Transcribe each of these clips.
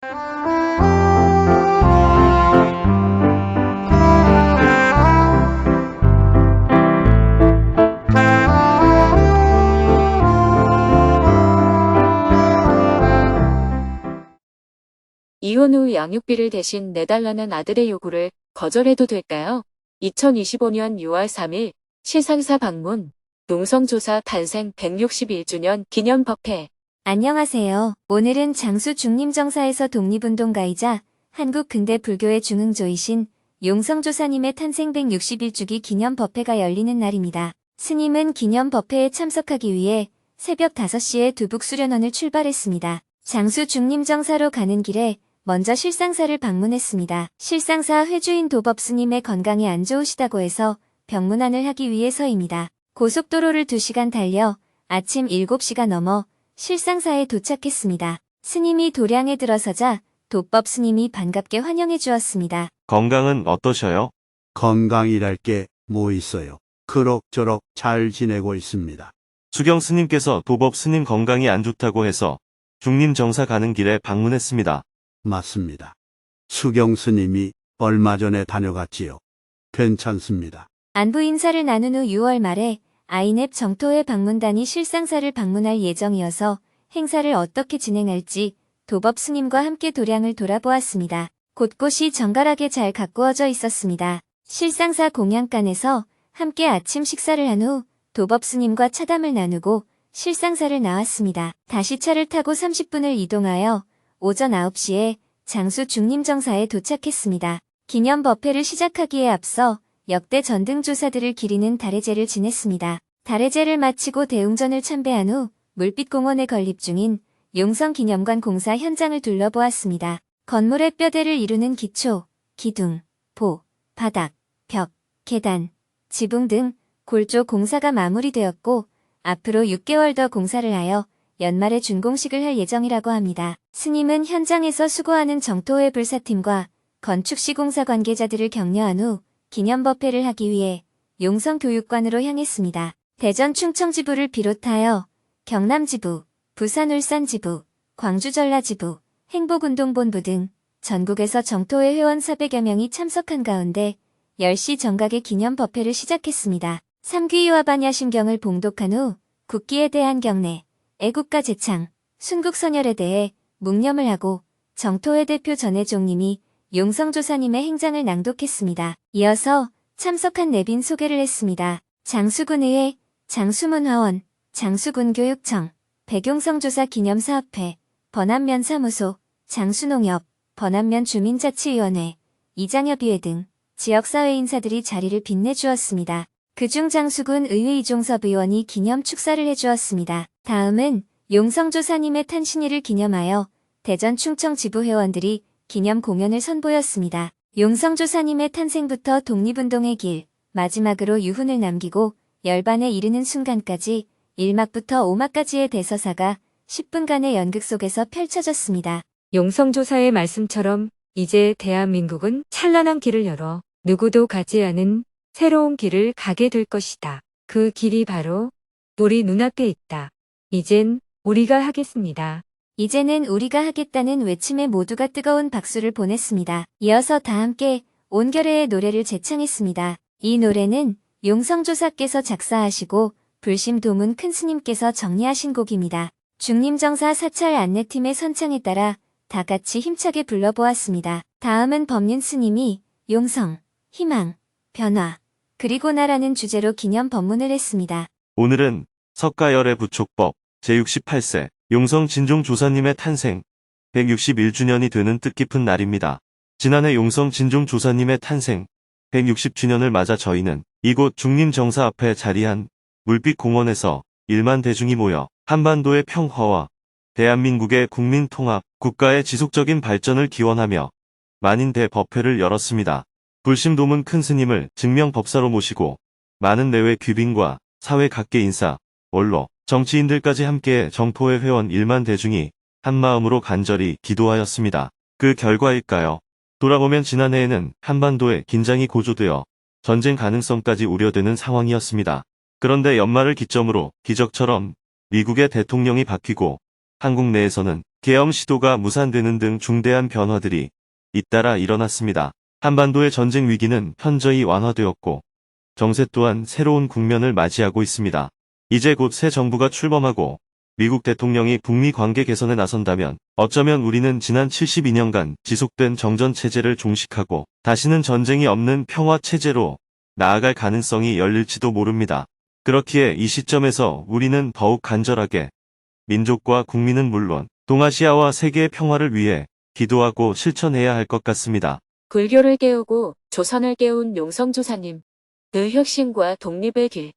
이혼 후 양육비를 대신 내달라는 아들의 요구를 거절해도 될까요? 2025년 6월 3일 실상사 방문, 농성조사 탄생 161주년 기념 법회. 안녕하세요. 오늘은 장수 중림정사에서 독립운동가이자 한국 근대 불교의 중흥조이신 용성조사님의 탄생 161주기 기념 법회가 열리는 날입니다. 스님은 기념 법회에 참석하기 위해 새벽 5시에 두북수련원을 출발했습니다. 장수 중림정사로 가는 길에 먼저 실상사를 방문했습니다. 실상사 회주인 도법스님의 건강이 안 좋으시다고 해서 병문안을 하기 위해서입니다. 고속도로를 2시간 달려 아침 7시가 넘어 실상사에 도착했습니다. 스님이 도량에 들어서자 도법 스님이 반갑게 환영해 주었습니다. 건강은 어떠셔요? 건강이랄 게 뭐 있어요. 그럭저럭 잘 지내고 있습니다. 수경 스님께서 도법 스님 건강이 안 좋다고 해서 중림 정사 가는 길에 방문했습니다. 맞습니다. 수경 스님이 얼마 전에 다녀갔지요. 괜찮습니다. 안부 인사를 나눈 후 6월 말에 아이넵 정토회 방문단이 실상사를 방문할 예정이어서 행사를 어떻게 진행할지 도법 스님과 함께 도량을 돌아보았습니다. 곳곳이 정갈하게 잘 가꾸어져 있었습니다. 실상사 공양간에서 함께 아침 식사를 한 후 도법 스님과 차담을 나누고 실상사를 나왔습니다. 다시 차를 타고 30분을 이동하여 오전 9시에 장수 중림정사에 도착했습니다. 기념 법회를 시작하기에 앞서 역대 전등조사들을 기리는 달해제를 지냈습니다. 달해제를 마치고 대웅전을 참배한 후 물빛공원에 건립 중인 용성기념관 공사 현장을 둘러보았습니다. 건물의 뼈대를 이루는 기초, 기둥, 보, 바닥, 벽, 계단, 지붕 등 골조 공사가 마무리되었고 앞으로 6개월 더 공사를 하여 연말에 준공식을 할 예정이라고 합니다. 스님은 현장에서 수고하는 정토회 불사팀과 건축시공사 관계자들을 격려한 후 기념법회를 하기 위해 용성교육관으로 향했습니다. 대전 충청지부를 비롯하여 경남지부, 부산 울산지부, 광주 전라지부, 행복운동본부 등 전국에서 정토회 회원 400여 명이 참석한 가운데 10시 정각에 기념법회를 시작했습니다. 삼귀이와 반야심경을 봉독한 후 국기에 대한 경례, 애국가 제창, 순국선열에 대해 묵념을 하고 정토회 대표 전혜종님이 용성조사님의 행장을 낭독했습니다. 이어서 참석한 내빈 소개를 했습니다. 장수군의회, 장수문화원, 장수군교육청, 백용성조사 기념사업회, 번안면사무소, 장수농협, 번안면 주민자치위원회, 이장협의회 등 지역사회 인사들이 자리를 빛내주었습니다. 그중 장수군 의회 이종섭 의원이 기념 축사를 해주었습니다. 다음은 용성조사님의 탄신일을 기념하여 대전 충청 지부 회원들이 기념 공연을 선보였습니다. 용성조사님의 탄생부터 독립운동의 길, 마지막으로 유훈을 남기고 열반에 이르는 순간까지 1막부터 5막까지의 대서사가 10분간의 연극 속에서 펼쳐졌습니다. 용성조사의 말씀처럼 이제 대한민국은 찬란한 길을 열어 누구도 가지 않은 새로운 길을 가게 될 것이다. 그 길이 바로 우리 눈앞에 있다. 이젠 우리가 하겠습니다. 이제는 우리가 하겠다는 외침에 모두가 뜨거운 박수를 보냈습니다. 이어서 다 함께 온결의 노래를 제창했습니다. 이 노래는 용성조사께서 작사하시고 불심도문 큰스님께서 정리하신 곡입니다. 중림정사 사찰 안내팀의 선창에 따라 다 같이 힘차게 불러보았습니다. 다음은 법륜스님이 용성, 희망, 변화, 그리고 나라는 주제로 기념 법문을 했습니다. 오늘은 석가열애 부촉법 제68세 용성 진종 조사님의 탄생 161주년이 되는 뜻깊은 날입니다. 지난해 용성 진종 조사님의 탄생 160주년을 맞아 저희는 이곳 중림정사 앞에 자리한 물빛공원에서 1만 대중이 모여 한반도의 평화와 대한민국의 국민통합, 국가의 지속적인 발전을 기원하며 만인 대법회를 열었습니다. 불심도문 큰스님을 증명법사로 모시고 많은 내외 귀빈과 사회 각계 인사, 원로, 정치인들까지 함께 정토회 회원 1만 대중이 한마음으로 간절히 기도하였습니다. 그 결과일까요? 돌아보면 지난해에는 한반도에 긴장이 고조되어 전쟁 가능성까지 우려되는 상황이었습니다. 그런데 연말을 기점으로 기적처럼 미국의 대통령이 바뀌고 한국 내에서는 계엄 시도가 무산되는 등 중대한 변화들이 잇따라 일어났습니다. 한반도의 전쟁 위기는 현저히 완화되었고 정세 또한 새로운 국면을 맞이하고 있습니다. 이제 곧 새 정부가 출범하고 미국 대통령이 북미 관계 개선에 나선다면 어쩌면 우리는 지난 72년간 지속된 정전 체제를 종식하고 다시는 전쟁이 없는 평화 체제로 나아갈 가능성이 열릴지도 모릅니다. 그렇기에 이 시점에서 우리는 더욱 간절하게 민족과 국민은 물론 동아시아와 세계의 평화를 위해 기도하고 실천해야 할 것 같습니다. 불교를 깨우고 조선을 깨운 용성조사님. 그 혁신과 독립의 길.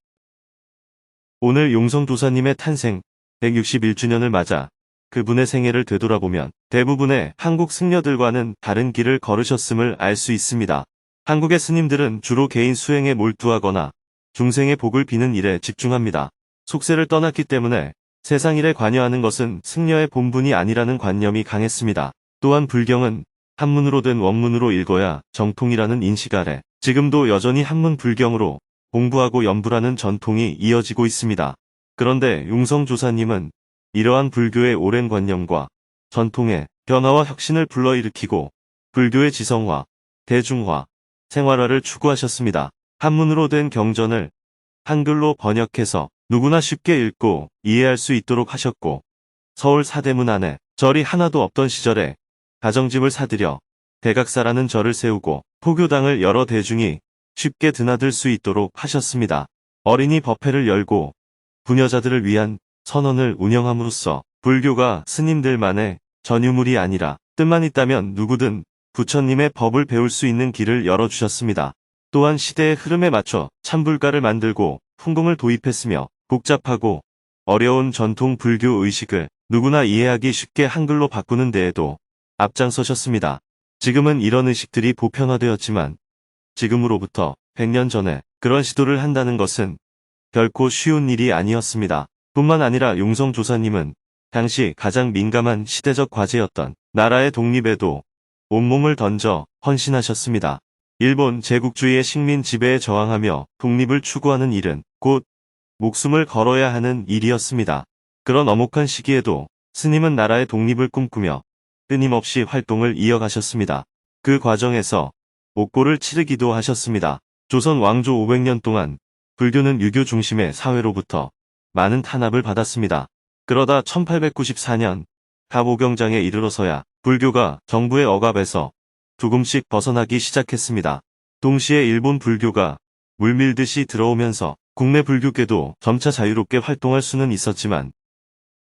오늘 용성조사님의 탄생 161주년을 맞아 그분의 생애를 되돌아보면 대부분의 한국 승려들과는 다른 길을 걸으셨음을 알 수 있습니다. 한국의 스님들은 주로 개인 수행에 몰두하거나 중생의 복을 비는 일에 집중합니다. 속세를 떠났기 때문에 세상 일에 관여하는 것은 승려의 본분이 아니라는 관념이 강했습니다. 또한 불경은 한문으로 된 원문으로 읽어야 정통이라는 인식 아래 지금도 여전히 한문 불경으로 공부하고 연불하는 전통이 이어지고 있습니다. 그런데 용성조사님은 이러한 불교의 오랜 관념과 전통의 변화와 혁신을 불러일으키고 불교의 지성화, 대중화, 생활화를 추구하셨습니다. 한문으로 된 경전을 한글로 번역해서 누구나 쉽게 읽고 이해할 수 있도록 하셨고 서울 사대문 안에 절이 하나도 없던 시절에 가정집을 사들여 대각사라는 절을 세우고 포교당을 여러 대중이 쉽게 드나들 수 있도록 하셨습니다. 어린이 법회를 열고 부녀자들을 위한 선원을 운영함으로써 불교가 스님들만의 전유물이 아니라 뜻만 있다면 누구든 부처님의 법을 배울 수 있는 길을 열어주셨습니다. 또한 시대의 흐름에 맞춰 참불가를 만들고 훈공을 도입했으며 복잡하고 어려운 전통 불교 의식을 누구나 이해하기 쉽게 한글로 바꾸는 데에도 앞장서셨습니다. 지금은 이런 의식들이 보편화되었지만 지금으로부터 100년 전에 그런 시도를 한다는 것은 결코 쉬운 일이 아니었습니다. 뿐만 아니라 용성조사님은 당시 가장 민감한 시대적 과제였던 나라의 독립에도 온몸을 던져 헌신하셨습니다. 일본 제국주의의 식민 지배에 저항하며 독립을 추구하는 일은 곧 목숨을 걸어야 하는 일이었습니다. 그런 엄혹한 시기에도 스님은 나라의 독립을 꿈꾸며 끊임없이 활동을 이어가셨습니다. 그 과정에서 옥고를 치르기도 하셨습니다. 조선 왕조 500년 동안 불교는 유교 중심의 사회로부터 많은 탄압을 받았습니다. 그러다 1894년 갑오경장에 이르러서야 불교가 정부의 억압에서 조금씩 벗어나기 시작했습니다. 동시에 일본 불교가 물밀듯이 들어오면서 국내 불교계도 점차 자유롭게 활동할 수는 있었지만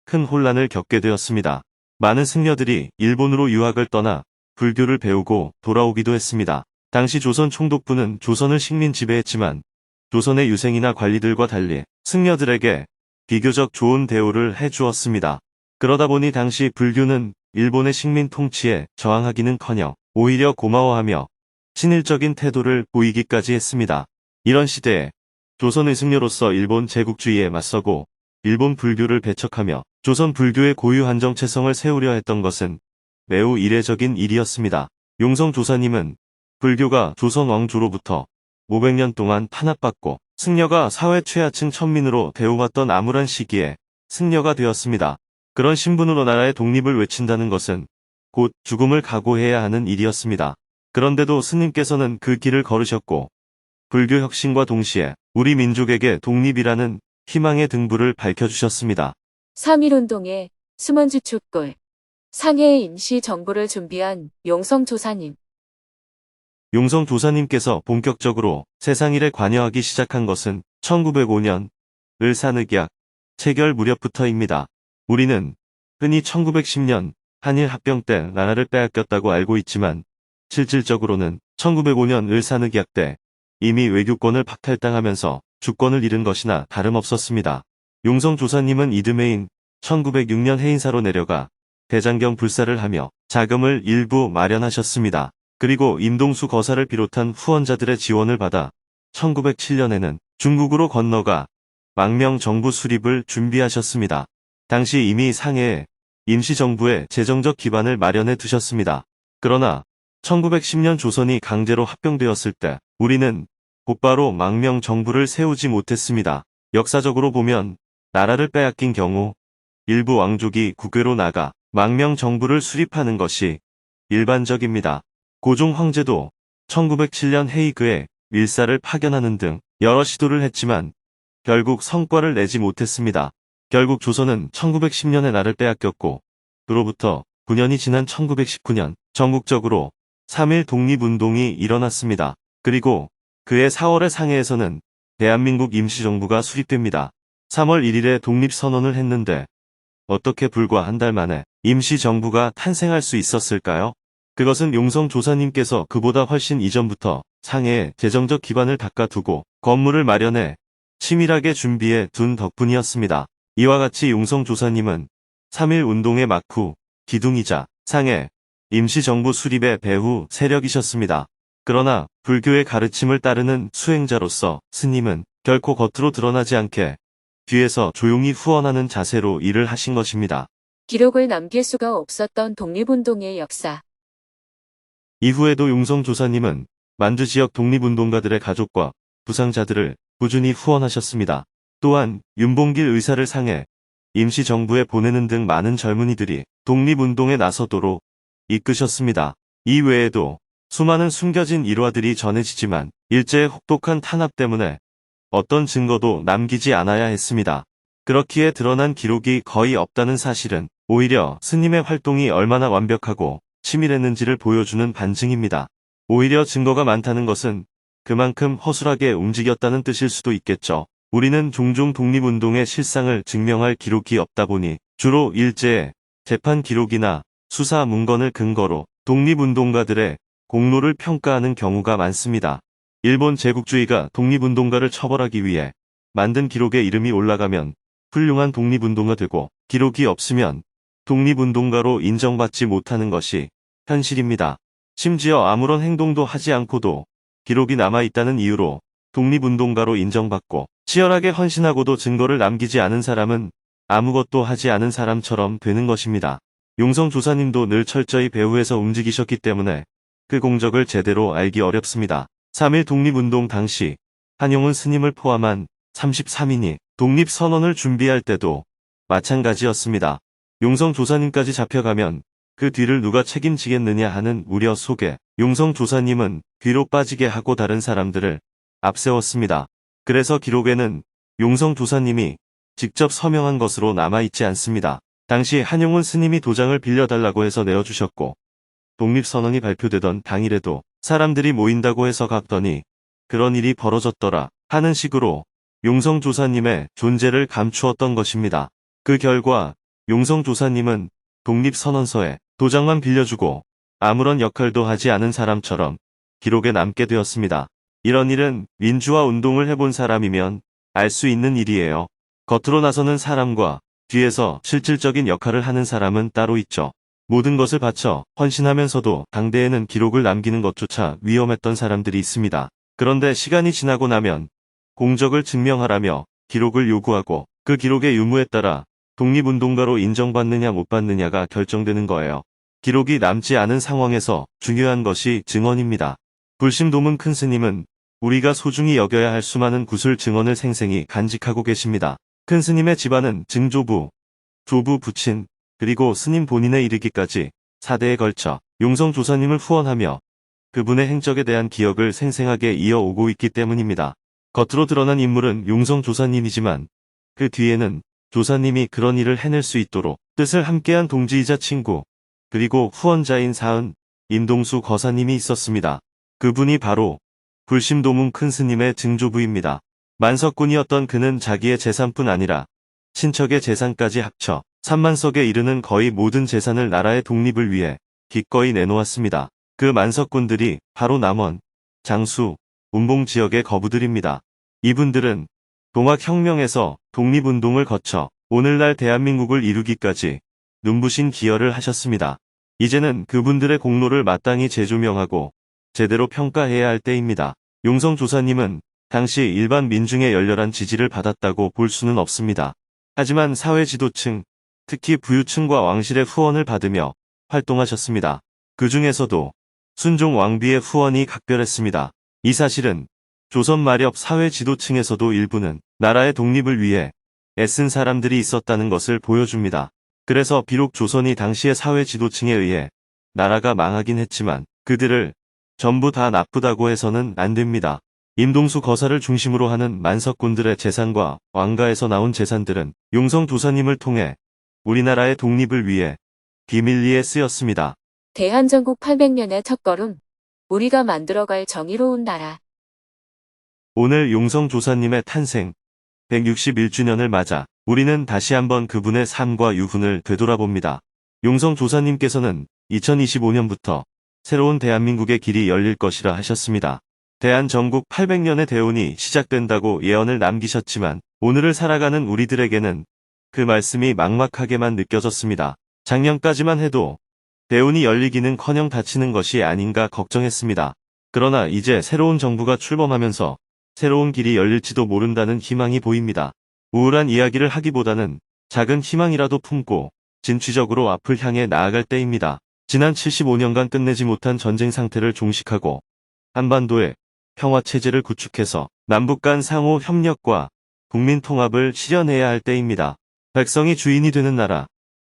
큰 혼란을 겪게 되었습니다. 많은 승려들이 일본으로 유학을 떠나 불교를 배우고 돌아오기도 했습니다. 당시 조선 총독부는 조선을 식민 지배했지만 조선의 유생이나 관리들과 달리 승려들에게 비교적 좋은 대우를 해주었습니다. 그러다 보니 당시 불교는 일본의 식민 통치에 저항하기는커녕 오히려 고마워하며 친일적인 태도를 보이기까지 했습니다. 이런 시대에 조선의 승려로서 일본 제국주의에 맞서고 일본 불교를 배척하며 조선 불교의 고유 한정체성을 세우려 했던 것은 매우 이례적인 일이었습니다. 용성조사님은 불교가 조선 왕조로부터 500년 동안 탄압받고 승려가 사회 최하층 천민으로 대우받던 암울한 시기에 승려가 되었습니다. 그런 신분으로 나라의 독립을 외친다는 것은 곧 죽음을 각오해야 하는 일이었습니다. 그런데도 스님께서는 그 길을 걸으셨고 불교 혁신과 동시에 우리 민족에게 독립이라는 희망의 등불을 밝혀주셨습니다. 3.1운동의 숨은 주축골. 상해의 임시 정부를 준비한 용성조사님. 용성조사님께서 본격적으로 세상 일에 관여하기 시작한 것은 1905년 을사늑약 체결 무렵부터입니다. 우리는 흔히 1910년 한일 합병 때 나라를 빼앗겼다고 알고 있지만 실질적으로는 1905년 을사늑약 때 이미 외교권을 박탈당하면서 주권을 잃은 것이나 다름없었습니다. 용성조사님은 이듬해인 1906년 해인사로 내려가 대장경 불사를 하며 자금을 일부 마련하셨습니다. 그리고 임동수 거사를 비롯한 후원자들의 지원을 받아 1907년에는 중국으로 건너가 망명 정부 수립을 준비하셨습니다. 당시 이미 상해에 임시정부의 재정적 기반을 마련해 두셨습니다. 그러나 1910년 조선이 강제로 합병되었을 때 우리는 곧바로 망명 정부를 세우지 못했습니다. 역사적으로 보면 나라를 빼앗긴 경우 일부 왕족이 국외로 나가 망명 정부를 수립하는 것이 일반적입니다. 고종 황제도 1907년 헤이그에 밀사를 파견하는 등 여러 시도를 했지만 결국 성과를 내지 못했습니다. 결국 조선은 1910년에 나를 빼앗겼고 그로부터 9년이 지난 1919년 전국적으로 3.1 독립운동이 일어났습니다. 그리고 그해 4월의 상해에서는 대한민국 임시정부가 수립됩니다. 3월 1일에 독립선언을 했는데 어떻게 불과 한 달 만에 임시정부가 탄생할 수 있었을까요? 그것은 용성 조사님께서 그보다 훨씬 이전부터 상해에 재정적 기반을 닦아두고 건물을 마련해 치밀하게 준비해 둔 덕분이었습니다. 이와 같이 용성 조사님은 3.1 운동의 막후 기둥이자 상해 임시정부 수립의 배후 세력이셨습니다. 그러나 불교의 가르침을 따르는 수행자로서 스님은 결코 겉으로 드러나지 않게 뒤에서 조용히 후원하는 자세로 일을 하신 것입니다. 기록을 남길 수가 없었던 독립운동의 역사. 이후에도 용성 조사님은 만주 지역 독립운동가들의 가족과 부상자들을 꾸준히 후원하셨습니다. 또한 윤봉길 의사를 상해 임시정부에 보내는 등 많은 젊은이들이 독립운동에 나서도록 이끄셨습니다. 이 외에도 수많은 숨겨진 일화들이 전해지지만 일제의 혹독한 탄압 때문에 어떤 증거도 남기지 않아야 했습니다. 그렇기에 드러난 기록이 거의 없다는 사실은 오히려 스님의 활동이 얼마나 완벽하고 치밀했는지를 보여주는 반증입니다. 오히려 증거가 많다는 것은 그만큼 허술하게 움직였다는 뜻일 수도 있겠죠. 우리는 종종 독립운동의 실상을 증명할 기록이 없다 보니 주로 일제의 재판 기록이나 수사 문건을 근거로 독립운동가들의 공로를 평가하는 경우가 많습니다. 일본 제국주의가 독립운동가를 처벌하기 위해 만든 기록에 이름이 올라가면 훌륭한 독립운동가 되고 기록이 없으면 독립운동가로 인정받지 못하는 것이 현실입니다. 심지어 아무런 행동도 하지 않고도 기록이 남아있다는 이유로 독립운동가로 인정받고 치열하게 헌신하고도 증거를 남기지 않은 사람은 아무것도 하지 않은 사람처럼 되는 것입니다. 용성 조사님도 늘 철저히 배후에서 움직이셨기 때문에 그 공적을 제대로 알기 어렵습니다. 3.1 독립운동 당시 한용운 스님을 포함한 33인이 독립선언을 준비할 때도 마찬가지였습니다. 용성 조사님까지 잡혀가면 그 뒤를 누가 책임지겠느냐 하는 우려 속에 용성 조사님은 뒤로 빠지게 하고 다른 사람들을 앞세웠습니다. 그래서 기록에는 용성 조사님이 직접 서명한 것으로 남아있지 않습니다. 당시 한용운 스님이 도장을 빌려달라고 해서 내어주셨고 독립선언이 발표되던 당일에도 사람들이 모인다고 해서 갔더니 그런 일이 벌어졌더라 하는 식으로 용성 조사님의 존재를 감추었던 것입니다. 그 결과 용성 조사님은 독립선언서에 도장만 빌려주고 아무런 역할도 하지 않은 사람처럼 기록에 남게 되었습니다. 이런 일은 민주화 운동을 해본 사람이면 알 수 있는 일이에요. 겉으로 나서는 사람과 뒤에서 실질적인 역할을 하는 사람은 따로 있죠. 모든 것을 바쳐 헌신하면서도 당대에는 기록을 남기는 것조차 위험했던 사람들이 있습니다. 그런데 시간이 지나고 나면 공적을 증명하라며 기록을 요구하고 그 기록의 유무에 따라 독립운동가로 인정받느냐 못 받느냐가 결정되는 거예요. 기록이 남지 않은 상황에서 중요한 것이 증언입니다. 불심도문 큰 스님은 우리가 소중히 여겨야 할 수많은 구술 증언을 생생히 간직하고 계십니다. 큰 스님의 집안은 증조부, 조부 부친, 그리고 스님 본인에 이르기까지 4대에 걸쳐 용성 조사님을 후원하며 그분의 행적에 대한 기억을 생생하게 이어오고 있기 때문입니다. 겉으로 드러난 인물은 용성 조사님이지만 그 뒤에는 조사님이 그런 일을 해낼 수 있도록 뜻을 함께한 동지이자 친구, 그리고 후원자인 사은, 임동수 거사님이 있었습니다. 그분이 바로 불심도문 큰 스님의 증조부입니다. 만석군이었던 그는 자기의 재산뿐 아니라 친척의 재산까지 합쳐 3만석에 이르는 거의 모든 재산을 나라의 독립을 위해 기꺼이 내놓았습니다. 그 만석군들이 바로 남원, 장수, 운봉 지역의 거부들입니다. 이분들은 동학혁명에서 독립운동을 거쳐 오늘날 대한민국을 이루기까지 눈부신 기여를 하셨습니다. 이제는 그분들의 공로를 마땅히 재조명하고 제대로 평가해야 할 때입니다. 용성 조사님은 당시 일반 민중의 열렬한 지지를 받았다고 볼 수는 없습니다. 하지만 사회 지도층, 특히 부유층과 왕실의 후원을 받으며 활동하셨습니다. 그 중에서도 순종 왕비의 후원이 각별했습니다. 이 사실은 조선 마렵 사회 지도층에서도 일부는 나라의 독립을 위해 애쓴 사람들이 있었다는 것을 보여줍니다. 그래서 비록 조선이 당시의 사회 지도층에 의해 나라가 망하긴 했지만 그들을 전부 다 나쁘다고 해서는 안 됩니다. 임동수 거사를 중심으로 하는 만석군들의 재산과 왕가에서 나온 재산들은 용성 조사님을 통해 우리나라의 독립을 위해 비밀리에 쓰였습니다. 대한전국 800년의 첫걸음. 우리가 만들어갈 정의로운 나라. 오늘 용성 조사님의 탄생 161주년을 맞아 우리는 다시 한번 그분의 삶과 유훈을 되돌아봅니다. 용성 조사님께서는 2025년부터 새로운 대한민국의 길이 열릴 것이라 하셨습니다. 대한전국 800년의 대운이 시작된다고 예언을 남기셨지만 오늘을 살아가는 우리들에게는 그 말씀이 막막하게만 느껴졌습니다. 작년까지만 해도 대운이 열리기는커녕 닫히는 것이 아닌가 걱정했습니다. 그러나 이제 새로운 정부가 출범하면서 새로운 길이 열릴지도 모른다는 희망이 보입니다. 우울한 이야기를 하기보다는 작은 희망이라도 품고 진취적으로 앞을 향해 나아갈 때입니다. 지난 75년간 끝내지 못한 전쟁 상태를 종식하고 한반도에 평화체제를 구축해서 남북 간 상호 협력과 국민 통합을 실현해야 할 때입니다. 백성이 주인이 되는 나라,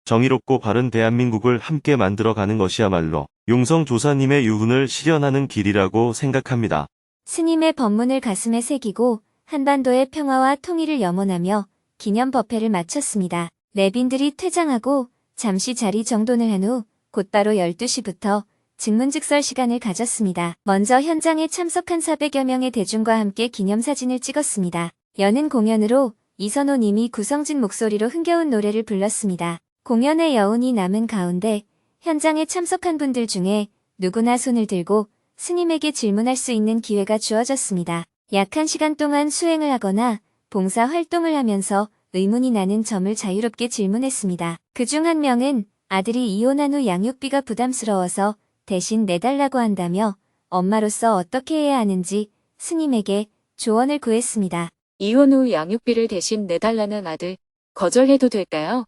정의롭고 바른 대한민국을 함께 만들어가는 것이야말로 용성 조사님의 유훈을 실현하는 길이라고 생각합니다. 스님의 법문을 가슴에 새기고 한반도의 평화와 통일을 염원하며 기념 법회를 마쳤습니다. 내빈들이 퇴장하고 잠시 자리 정돈을 한 후 곧바로 12시부터 증문즉설 시간을 가졌습니다. 먼저 현장에 참석한 400여 명의 대중과 함께 기념사진을 찍었습니다. 여는 공연으로 이선호 님이 구성진 목소리로 흥겨운 노래를 불렀습니다. 공연의 여운이 남은 가운데 현장에 참석한 분들 중에 누구나 손을 들고 스님에게 질문할 수 있는 기회가 주어졌습니다. 약 1시간 동안 수행을 하거나 봉사 활동을 하면서 의문이 나는 점을 자유롭게 질문했습니다. 그중 한 명은 아들이 이혼한 후 양육비가 부담스러워서 대신 내달라고 한다며 엄마로서 어떻게 해야 하는지 스님에게 조언을 구했습니다. 이혼 후 양육비를 대신 내달라는 아들. 거절해도 될까요?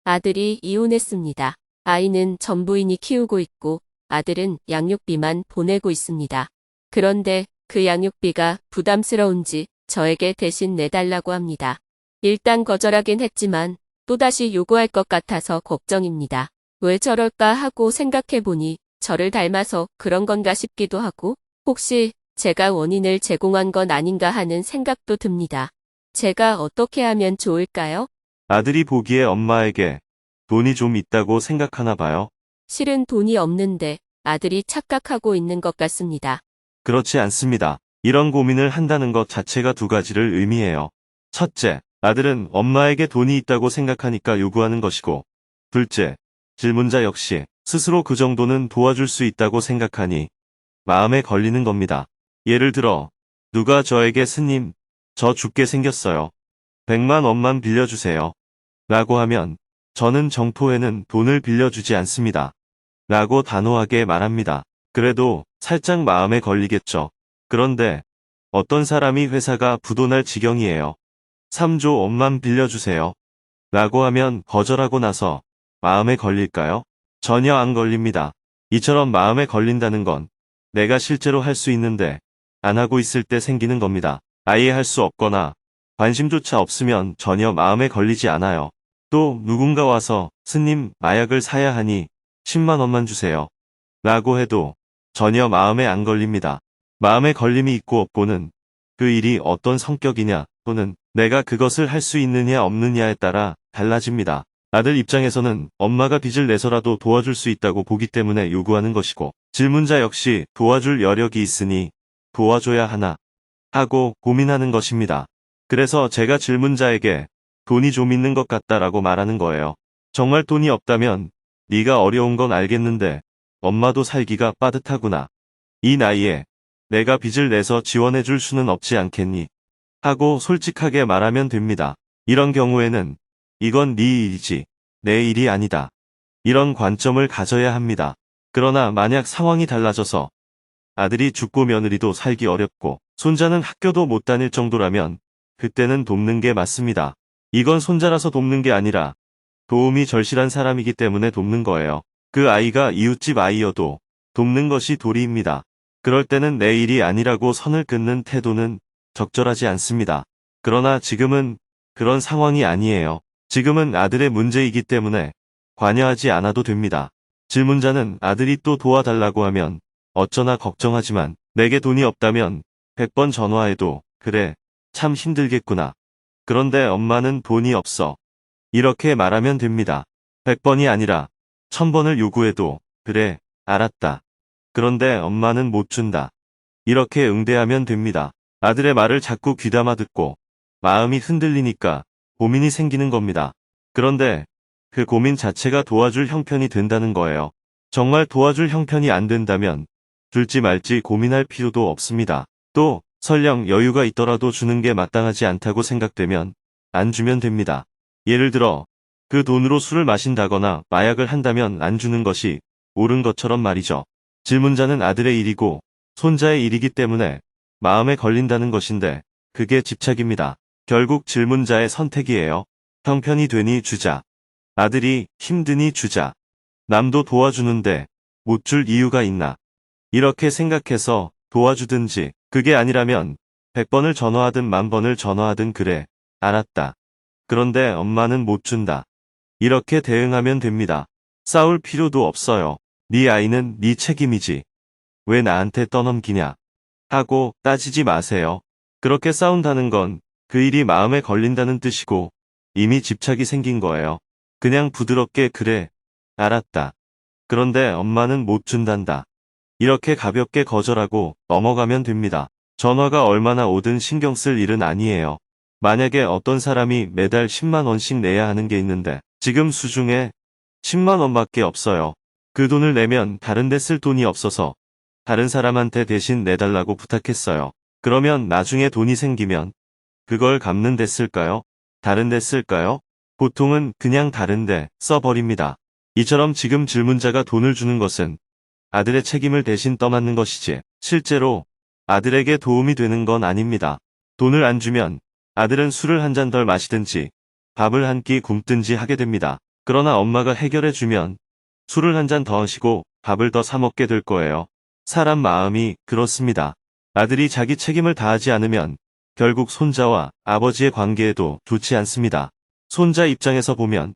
아들이 이혼했습니다. 아이는 전부인이 키우고 있고 아들은 양육비만 보내고 있습니다. 그런데 그 양육비가 부담스러운지 저에게 대신 내달라고 합니다. 일단 거절하긴 했지만 또다시 요구할 것 같아서 걱정입니다. 왜 저럴까 하고 생각해보니 저를 닮아서 그런 건가 싶기도 하고 혹시 제가 원인을 제공한 건 아닌가 하는 생각도 듭니다. 제가 어떻게 하면 좋을까요? 아들이 보기에 엄마에게 돈이 좀 있다고 생각하나 봐요. 실은 돈이 없는데 아들이 착각하고 있는 것 같습니다. 그렇지 않습니다. 이런 고민을 한다는 것 자체가 두 가지를 의미해요. 첫째, 아들은 엄마에게 돈이 있다고 생각하니까 요구하는 것이고, 둘째, 질문자 역시 스스로 그 정도는 도와줄 수 있다고 생각하니 마음에 걸리는 겁니다. 예를 들어 누가 저에게 스님, 저 죽게 생겼어요. 100만 원만 빌려주세요. 라고 하면 저는 정토에는 돈을 빌려주지 않습니다. 라고 단호하게 말합니다. 그래도 살짝 마음에 걸리겠죠. 그런데 어떤 사람이 회사가 부도날 지경이에요. 3조 원만 빌려주세요. 라고 하면 거절하고 나서 마음에 걸릴까요? 전혀 안 걸립니다. 이처럼 마음에 걸린다는 건 내가 실제로 할 수 있는데 안 하고 있을 때 생기는 겁니다. 아예 할 수 없거나 관심조차 없으면 전혀 마음에 걸리지 않아요. 또 누군가 와서 스님 마약을 사야 하니 10만 원만 주세요. 라고 해도 전혀 마음에 안 걸립니다. 마음에 걸림이 있고 없고는 그 일이 어떤 성격이냐 또는 내가 그것을 할 수 있느냐 없느냐에 따라 달라집니다. 아들 입장에서는 엄마가 빚을 내서라도 도와줄 수 있다고 보기 때문에 요구하는 것이고 질문자 역시 도와줄 여력이 있으니 도와줘야 하나 하고 고민하는 것입니다. 그래서 제가 질문자에게 돈이 좀 있는 것 같다라고 말하는 거예요. 정말 돈이 없다면 네가 어려운 건 알겠는데 엄마도 살기가 빠듯하구나. 이 나이에 내가 빚을 내서 지원해 줄 수는 없지 않겠니? 하고 솔직하게 말하면 됩니다. 이런 경우에는 이건 네 일이지 내 일이 아니다. 이런 관점을 가져야 합니다. 그러나 만약 상황이 달라져서 아들이 죽고 며느리도 살기 어렵고 손자는 학교도 못 다닐 정도라면 그때는 돕는 게 맞습니다. 이건 손자라서 돕는 게 아니라 도움이 절실한 사람이기 때문에 돕는 거예요. 그 아이가 이웃집 아이여도 돕는 것이 도리입니다. 그럴 때는 내 일이 아니라고 선을 끊는 태도는 적절하지 않습니다. 그러나 지금은 그런 상황이 아니에요. 지금은 아들의 문제이기 때문에 관여하지 않아도 됩니다. 질문자는 아들이 또 도와달라고 하면 어쩌나 걱정하지만 내게 돈이 없다면 100번 전화해도 그래, 참 힘들겠구나. 그런데 엄마는 돈이 없어. 이렇게 말하면 됩니다. 100번이 아니라 1000번을 요구해도 그래, 알았다. 그런데 엄마는 못 준다. 이렇게 응대하면 됩니다. 아들의 말을 자꾸 귀담아 듣고 마음이 흔들리니까 고민이 생기는 겁니다. 그런데 그 고민 자체가 도와줄 형편이 된다는 거예요. 정말 도와줄 형편이 안 된다면 줄지 말지 고민할 필요도 없습니다. 또 설령 여유가 있더라도 주는 게 마땅하지 않다고 생각되면 안 주면 됩니다. 예를 들어 그 돈으로 술을 마신다거나 마약을 한다면 안 주는 것이 옳은 것처럼 말이죠. 질문자는 아들의 일이고 손자의 일이기 때문에 마음에 걸린다는 것인데 그게 집착입니다. 결국 질문자의 선택이에요. 형편이 되니 주자. 아들이 힘드니 주자. 남도 도와주는데 못 줄 이유가 있나. 이렇게 생각해서 도와주든지 그게 아니라면 100번을 전화하든 10,000번을 전화하든 그래, 알았다. 그런데 엄마는 못 준다. 이렇게 대응하면 됩니다. 싸울 필요도 없어요. 네 아이는 네 책임이지. 왜 나한테 떠넘기냐. 하고 따지지 마세요. 그렇게 싸운다는 건 그 일이 마음에 걸린다는 뜻이고 이미 집착이 생긴 거예요. 그냥 부드럽게 그래, 알았다. 그런데 엄마는 못 준단다. 이렇게 가볍게 거절하고 넘어가면 됩니다. 전화가 얼마나 오든 신경 쓸 일은 아니에요. 만약에 어떤 사람이 매달 10만 원씩 내야 하는 게 있는데 지금 수중에 10만 원밖에 없어요. 그 돈을 내면 다른 데 쓸 돈이 없어서 다른 사람한테 대신 내달라고 부탁했어요. 그러면 나중에 돈이 생기면 그걸 갚는 데 쓸까요? 다른 데 쓸까요? 보통은 그냥 다른 데 써버립니다. 이처럼 지금 질문자가 돈을 주는 것은 아들의 책임을 대신 떠맡는 것이지 실제로 아들에게 도움이 되는 건 아닙니다. 돈을 안 주면 아들은 술을 한 잔 덜 마시든지 밥을 한 끼 굶든지 하게 됩니다. 그러나 엄마가 해결해 주면 술을 한 잔 더 마시고 밥을 더 사 먹게 될 거예요. 사람 마음이 그렇습니다. 아들이 자기 책임을 다하지 않으면 결국 손자와 아버지의 관계에도 좋지 않습니다. 손자 입장에서 보면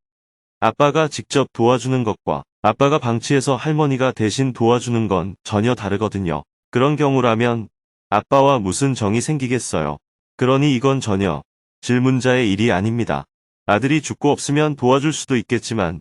아빠가 직접 도와주는 것과 아빠가 방치해서 할머니가 대신 도와주는 건 전혀 다르거든요. 그런 경우라면 아빠와 무슨 정이 생기겠어요. 그러니 이건 전혀 질문자의 일이 아닙니다. 아들이 죽고 없으면 도와줄 수도 있겠지만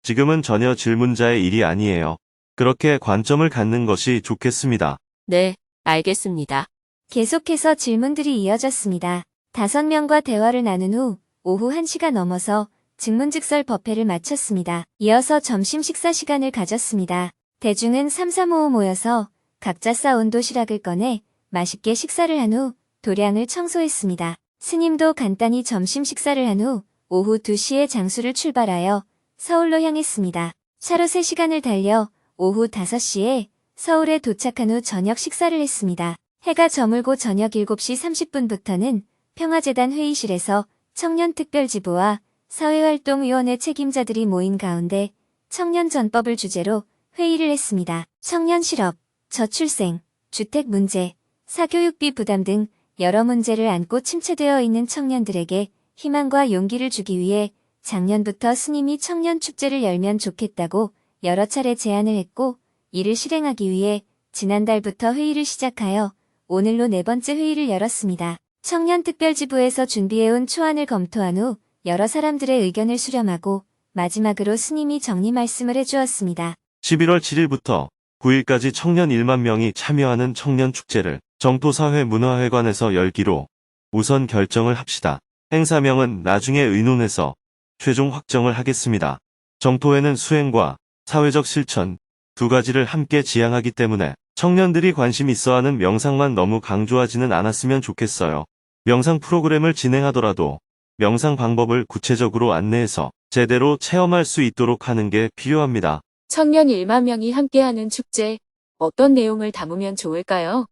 지금은 전혀 질문자의 일이 아니에요. 그렇게 관점을 갖는 것이 좋겠습니다. 네, 알겠습니다. 계속해서 질문들이 이어졌습니다. 5명과 대화를 나눈 후 오후 1시가 넘어서 증문즉설 법회를 마쳤습니다. 이어서 점심 식사 시간을 가졌습니다. 대중은 3, 4, 5 모여서 각자 싸온 도시락을 꺼내 맛있게 식사를 한 후 도량을 청소했습니다. 스님도 간단히 점심 식사를 한 후 오후 2시에 장수를 출발하여 서울로 향했습니다. 차로 3시간을 달려 오후 5시에 서울에 도착한 후 저녁 식사를 했습니다. 해가 저물고 저녁 7시 30분부터는 평화재단 회의실에서 청년특별지부와 사회활동위원회 책임자들이 모인 가운데 청년전법을 주제로 회의를 했습니다. 청년 실업, 저출생, 주택 문제, 사교육비 부담 등 여러 문제를 안고 침체되어 있는 청년들에게 희망과 용기를 주기 위해 작년부터 스님이 청년축제를 열면 좋겠다고 여러 차례 제안을 했고 이를 실행하기 위해 지난달부터 회의를 시작하여 오늘로 4번째 회의를 열었습니다. 청년특별지부에서 준비해온 초안을 검토한 후 여러 사람들의 의견을 수렴하고 마지막으로 스님이 정리 말씀을 해주었습니다. 11월 7일부터 9일까지 청년 1만 명이 참여하는 청년축제를 정토사회문화회관에서 열기로 우선 결정을 합시다. 행사명은 나중에 의논해서 최종 확정을 하겠습니다. 정토회는 수행과 사회적 실천 두 가지를 함께 지향하기 때문에 청년들이 관심 있어하는 명상만 너무 강조하지는 않았으면 좋겠어요. 명상 프로그램을 진행하더라도 명상 방법을 구체적으로 안내해서 제대로 체험할 수 있도록 하는 게 필요합니다. 청년 1만 명이 함께하는 축제, 어떤 내용을 담으면 좋을까요?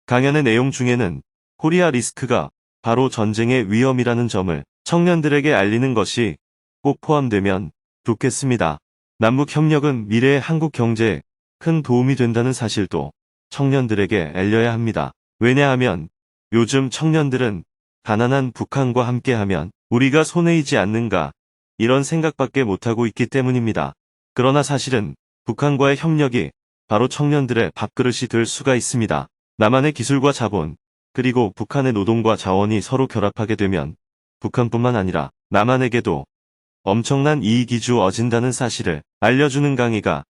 강연의 내용 중에는 코리아 리스크가 바로 전쟁의 위험이라는 점을 청년들에게 알리는 것이 꼭 포함되면 좋겠습니다. 남북협력은 미래의 한국 경제에 큰 도움이 된다는 사실도 청년들에게 알려야 합니다. 왜냐하면 요즘 청년들은 가난한 북한과 함께하면 우리가 손해이지 않는가 이런 생각밖에 못하고 있기 때문입니다. 그러나 사실은 북한과의 협력이 바로 청년들의 밥그릇이 될 수가 있습니다. 남한의 기술과 자본, 그리고 북한의 노동과 자원이 서로 결합하게 되면 북한뿐만 아니라 남한에게도 엄청난 이익이 주어진다는 사실을 알려주는 강의가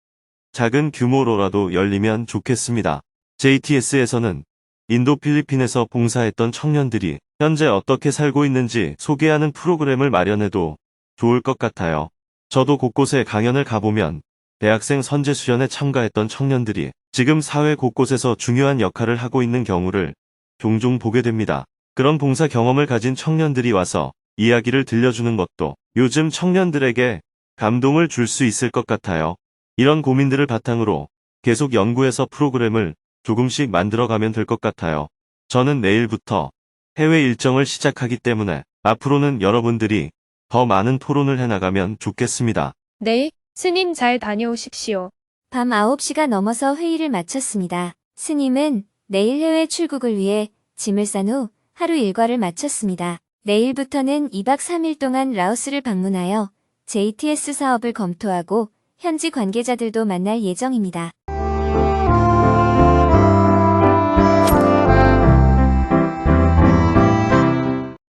작은 규모로라도 열리면 좋겠습니다. JTS에서는 인도 필리핀에서 봉사했던 청년들이 현재 어떻게 살고 있는지 소개하는 프로그램을 마련해도 좋을 것 같아요. 저도 곳곳에 강연을 가보면 대학생 선제 수련에 참가했던 청년들이 지금 사회 곳곳에서 중요한 역할을 하고 있는 경우를 종종 보게 됩니다. 그런 봉사 경험을 가진 청년들이 와서 이야기를 들려주는 것도 요즘 청년들에게 감동을 줄 수 있을 것 같아요. 이런 고민들을 바탕으로 계속 연구해서 프로그램을 조금씩 만들어가면 될 것 같아요. 저는 내일부터 해외 일정을 시작하기 때문에 앞으로는 여러분들이 더 많은 토론을 해나가면 좋겠습니다. 네, 스님 잘 다녀오십시오. 밤 9시가 넘어서 회의를 마쳤습니다. 스님은 내일 해외 출국을 위해 짐을 싼 후 하루 일과를 마쳤습니다. 내일부터는 2박 3일 동안 라오스를 방문하여 JTS 사업을 검토하고 현지 관계자들도 만날 예정입니다.